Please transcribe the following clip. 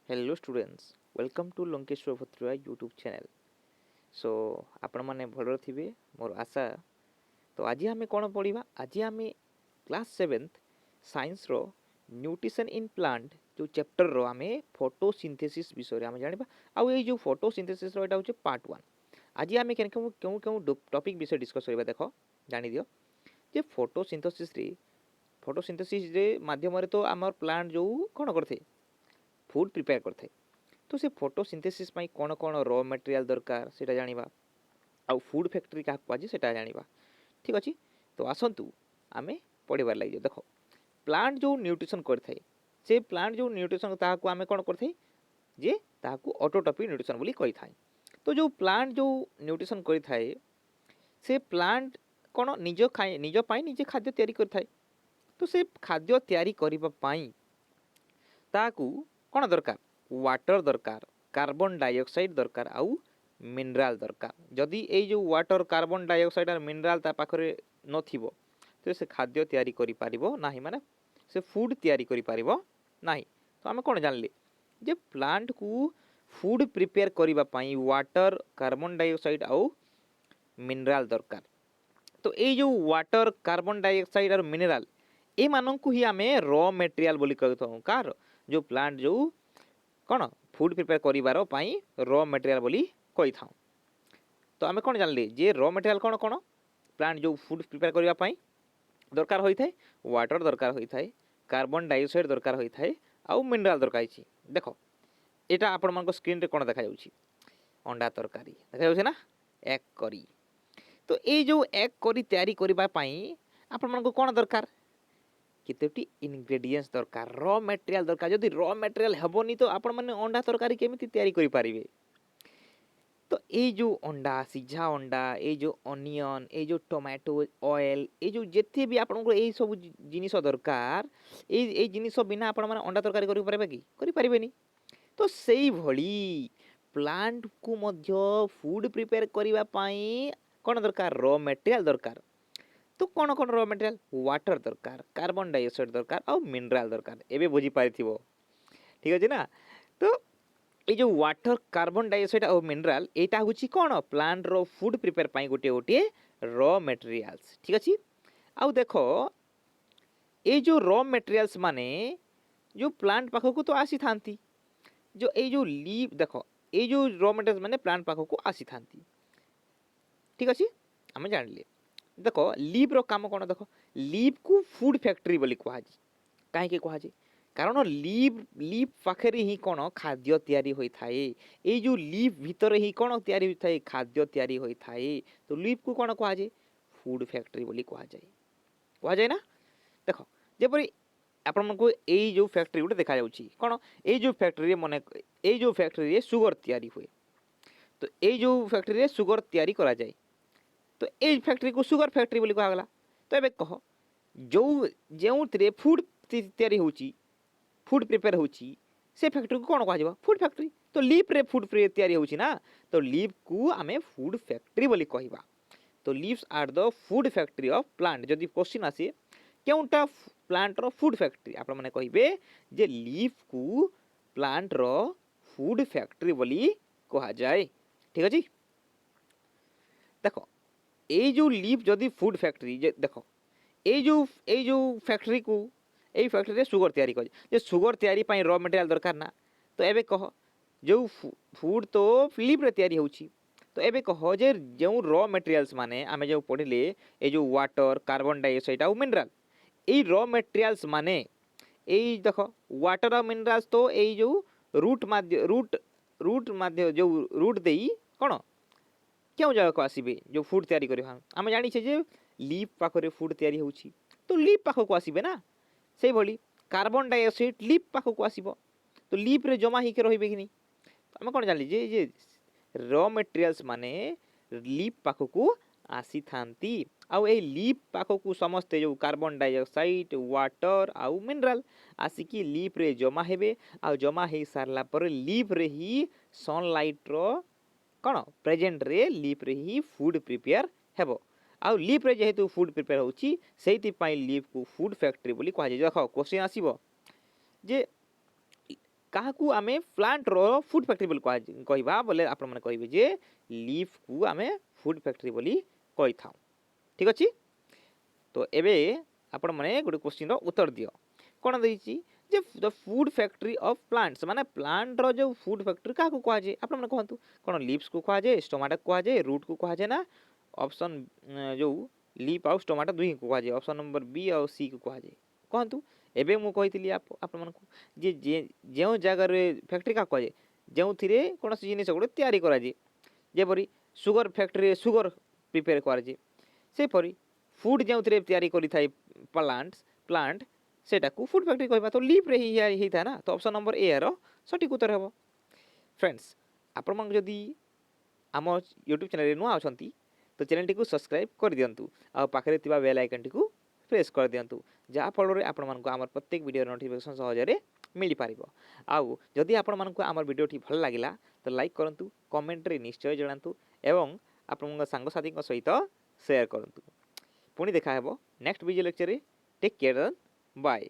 Hello students welcome to Lankeshwar Bhatriya YouTube channel. So आपण मैंने भल थे मोर आशा। तो आज आम कौन पढ़ा आज आम क्लास 7th साइंस रो न्यूट्रिशन इन प्लांट जो चैप्टर रो आम फोटोसिंथेसिस विषय आम जाना आउ ये जो फोटोसिंथेसिस रो एटा पार्ट 1। आज आम क्यों क्यों टॉपिक विषय डिस्कस करबा देख जानि दियो जे फोटोसिंथेसिस रे माध्यम तो आम प्लांट जो कौन करथे फूड प्रिपेयर करथे। तो से फोटोसिंथेसिस पाई कौन कौन रॉ मटेरियल दरकार सेटा जानिबा आउ फूड फैक्ट्री क्या कुआजे सेटा जानिबा। ठीक अच्छे तो आसतु आम पढ़ार लगे देख प्लांट जो न्यूट्रिशन करथाए से प्लांट जो न्यूट्रिशन ताकू आम कौन करथाए जे ताकू ऑटोट्रॉपिक न्यूट्रिशन बोली कही थाए। तो जो प्लांट जो न्यूट्रिशन करथाए से प्लांट कौन निज खाए निज पाई निजे खाद्य तैयारी करथाए। तो से खाद्य तैयारी करिबा पाई ताकू कौन दरकार वाटर दरकार कार्बन डाइऑक्साइड दरकार आउ मिनराल दरकार। जदि ये जो वाटर कार्बन डाइऑक्साइड और मिनराल ता पाखरे नथिबो तो से खाद्य तैयारी करि पारिबो नाही माने से फूड तैयारी करि पारिबो नाही। तो आम कौन जानले जे प्लांट को फूड प्रिपेयर करिबा पाई वाटर कार्बन डाइऑक्साइड आउ मिनराल दरकार। तो ये जो वाटर कार्बन डाइऑक्साइड और मिनराल ए माननकु ही आम रॉ मटेरियल बोली कहथौ कार जो प्लांट जो कौन फूड प्रिपेयर करिबार पाई रॉ मटेरियल बोली कही था। तो आम कौन जानले जे रॉ मटेरियल कौन कौन प्लांट जो फूड प्रिपेयर करिबा पाई दरकार होई थाए वाटर दरकार होई थाए कार्बन डाइऑक्साइड दरकार होई थाए आउ मिनराल दरकार छी। देखो एटा आपण मानको स्क्रीन रे कोन देखा जाउची अंडा तरकारी देखा जाउछ ना एग करी। तो ए जो एग करी तैयारी करिबा पाई आपण मानको कोन दरकार केतोटी इनग्रेडिएंट्स दरकार रॉ मटेरियल दरकार। जदि रॉ मटेरियल हेबोनी तो आपण माने अंडा तरकारी केमिति तैयारी करि पारिबे। तो ये जो अंडा सीझा अंडा ये जो अनियन ये जो टोमेटो ऑयल ये जो जेते भी आपण को ये सब जिनिस दरकार ये जिनिस बिना आपण माने अंडा तरकारी करि पारिबे कि करि पारिबेनी। तो सेई भली प्लांट को मध्य फूड प्रिपेयर करिबा पाई कोन दरकार रॉ मटेरियल दरकार। तो कौन कौन रॉ मटेरियल वाटर दरकार कार्बन डाइऑक्साइड दरकार और मिनराल दरकार एबे बुझी पारिथिबो। ठीक अछि ना। तो ये जो वाटर कार्बन डाइऑक्साइड और मिनराल एटा होची कौन प्लांट रो फूड प्रिपेयर पाई गोटे गोटे रॉ मटेरियल्स। ठीक अछि आउ देखो ये जो रॉ मटेरियल्स माने जो प्लांट पाखो को तो आसी थांती जो ये जो लीव देखो ये जो रॉ मटेरियल्स माने प्लांट पाखो को आसी थांती। ठीक अछि आमे जानले देख लीव रो काम कौन देख लीव को फूड फैक्ट्री बोली कहुए कहीं कहुए कारण लीव लीव पाखे ही कौन खाद्य तैयारी होई थाए ये जो लीव भीतर ही कौन तैयारी होई थाए खाद्य तैयारी होई थाए। तो लीव को कौन कहुए फूड फैक्ट्री बोली कहुए ना। देख जेपरी आपण को ये जो फैक्ट्री गोटे देखा जाउची कौन ये जो फैक्ट्री मन ये जो फैक्ट्री सुगर तैयारी हुए। तो ये जो फैक्ट्री सुगर तैयारी करा जाए तो ये फैक्ट्री को सुगर फैक्ट्री बोली कहगला। तो ये कह जो जो फूड तैयारी होची फूड प्रिपेयर होची से फैक्ट्री को कौन कह फूड फैक्ट्री। तो लीफ रे फूड तैयारी होची ना तो लीफ को आमे फूड फैक्ट्री बोली कहबा। तो leaves are the food factory of plant. जदि क्वेश्चन आसे केउटा प्लांट रो फूड फैक्ट्री आपण माने कहिबे जे लीफ को प्लांट रो फूड फैक्ट्री बोली कहा जाए। ठीक अछि देखो ये जो लीफ जदि फूड फैक्ट्री देख ये जो फैक्ट्री को यही फैक्ट्री रे सुगर तैयारी कर जे सुगर तैयारी पाई रॉ मटेरियल दरकार ना। तो एबे कह जो फूड तो लीफ रे तैयारी होची। तो एबे कह जे जो रॉ मटेरियल्स माने आमे जो पढ़िले ये जो वाटर कार्बन डाइऑक्साइड और मिनरल ये रॉ मटेरियल्स माने ये देख वाटर और मिनरल्स तो ये जो रूट माध्य जो रूट देई कौन क्यों जगह को आसबे जो फूड तैयारी करबा आम जानी जे लीफ पाखरे फूड तैयारी होची। तो लीफ पाख को आसबे ना से भली कार्बन डाइऑक्साइड लीफ पाख को आसबो। तो लीफ रे जमा ही के रहिबे कि नहीं। तो आम कौन जानली जे रॉ मटेरियल्स माने लीफ पाख को आसी थांती आउ ए लीफ पाख को समस्ते जो कार्बन डाइऑक्साइड वाटर आउ मिनरल आसिकी लीफ रे जमा हेबे आउ जमा हे सारला पर लीफ रे ही सनलाइट रो कौन प्रेजेंट रे लीफ रे ही फूड प्रिपेयर हेबो आउ लीफ रे जेहेतु फूड प्रिपेयर होची सेति पाई लीफ को फूड फैक्ट्री बोली कहा जाय। देखो क्वेश्चन आसीबो जे काहाकू आमे प्लांट रो फूड फैक्ट्री बोली कहबा बोले आपण माने कहबे जे लीफ को आमे फूड फैक्ट्री बोली कहि थाउ ठीक अछि। तो एबे आपण माने गोटे क्वेश्चन रो उत्तर दियो कोन दैछि जे the food factory of plants माने प्लांट रो जो फूड फैक्ट्री काहाकू कहा जे आपण माने कहंतु कोन लीव्स को कहा जे स्टोमेटा को कहा जे रूट को कहा जे ना ऑप्शन जो लीफ आउ स्टोमेटा दुही को कहा जे ऑप्शन नंबर बी और सी को कहा जे कहंतु। एबे मु कहितली आपण मानकू जे जेउ जगह रे फैक्ट्री का कहे जेउ थिरे कोनोसी जिनिस गुडे तयारी करा जे जेपरि सुगर फैक्ट्री सुगर प्रिपेयर करा जे सेपरि फूड जेउ थिरे तयारी करि थाई प्लांट सेटा को फूड फैक्ट्री कहबा तो लीफ रे ही था ना। तो ऑप्शन नंबर ए रो सटीक उत्तर हेबो। फ्रेंड्स आपण मन जदी आम यूट्यूब चैनल रे नुआ अछंती तो चैनल को सब्सक्राइब कर दियंतु आ पाखरे तिबा बेल आइकन को प्रेस कर दियंतु जहाँ फल आपण मानक आमर प्रत्येक वीडियो नोटिफिकेशन सहजरे मिल पारिबो। आउ जदि आपण मानक आमर वीडियो टी भल लागिला तो लाइक करंतु कमेंट रे निश्चय जणांतु एवं आपण सांग साथी सहित शेयर करंतु। पुणी देखा हेबो नेक्स्ट वीडियो लेक्चर रे टेक केयर बाय।